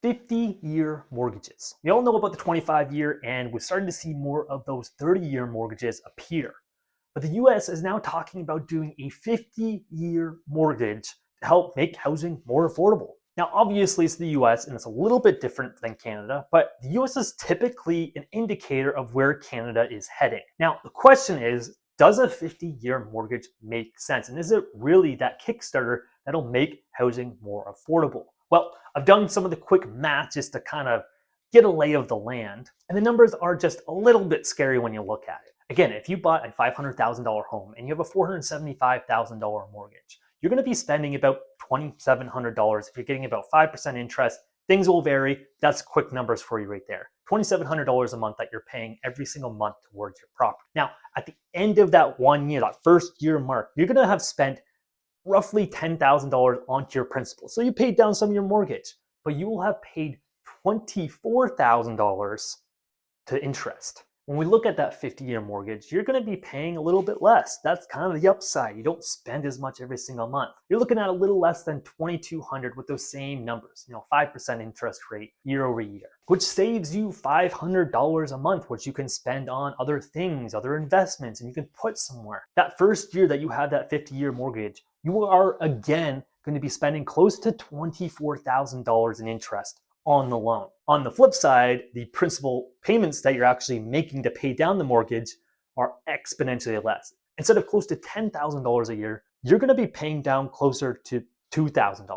50-year mortgages. We all know about the 25-year, and we're starting to see more of those 30-year mortgages appear. But the US is now talking about doing a 50-year mortgage to help make housing more affordable. Now, obviously, it's the US and it's a little bit different than Canada, but the US is typically an indicator of where Canada is heading. Now, the question is, does a 50-year mortgage make sense? And is it really that Kickstarter that'll make housing more affordable? Well, I've done some of the quick math just to kind of get a lay of the land, and the numbers are just a little bit scary when you look at it. Again, if you bought a $500,000 home and you have a $475,000 mortgage, you're going to be spending about $2,700. If you're getting about 5% interest, things will vary. That's quick numbers for you right there. $2,700 a month that you're paying every single month towards your property. Now, at the end of that 1 year, that first year mark, you're going to have spent roughly $10,000 onto your principal. So you paid down some of your mortgage, but you will have paid $24,000 to interest. When we look at that 50-year mortgage, you're going to be paying a little bit less. That's kind of the upside. You don't spend as much every single month. You're looking at a little less than $2,200 with those same numbers, 5% interest rate year over year, which saves you $500 a month, which you can spend on other things, other investments, and you can put somewhere. That first year that you have that 50-year mortgage, you are again going to be spending close to $24,000 in interest on the loan. On the flip side, the principal payments that you're actually making to pay down the mortgage are exponentially less. Instead of close to $10,000 a year, you're going to be paying down closer to $2,000.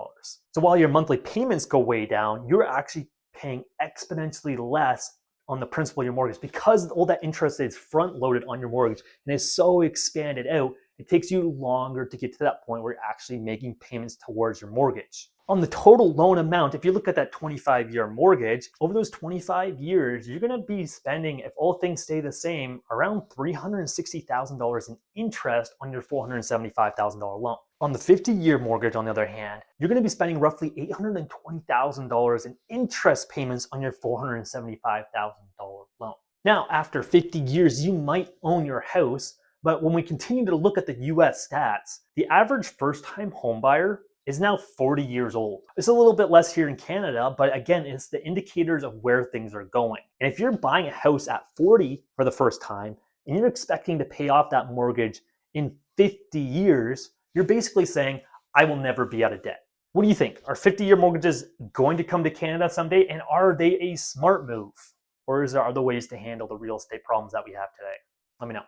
So while your monthly payments go way down, you're actually paying exponentially less on the principal of your mortgage because all that interest is front loaded on your mortgage and is so expanded out. It takes you longer to get to that point where you're actually making payments towards your mortgage. On the total loan amount, if you look at that 25-year mortgage, over those 25 years, you're going to be spending, if all things stay the same, around $360,000 in interest on your $475,000 loan. On the 50-year mortgage, on the other hand, you're going to be spending roughly $820,000 in interest payments on your $475,000 loan. Now, after 50 years, you might own your house, but when we continue to look at the US stats, the average first-time homebuyer is now 40 years old. It's a little bit less here in Canada, but again, it's the indicators of where things are going. And if you're buying a house at 40 for the first time, and you're expecting to pay off that mortgage in 50 years, you're basically saying, I will never be out of debt. What do you think? Are 50-year mortgages going to come to Canada someday? And are they a smart move? Or is there other ways to handle the real estate problems that we have today? Let me know.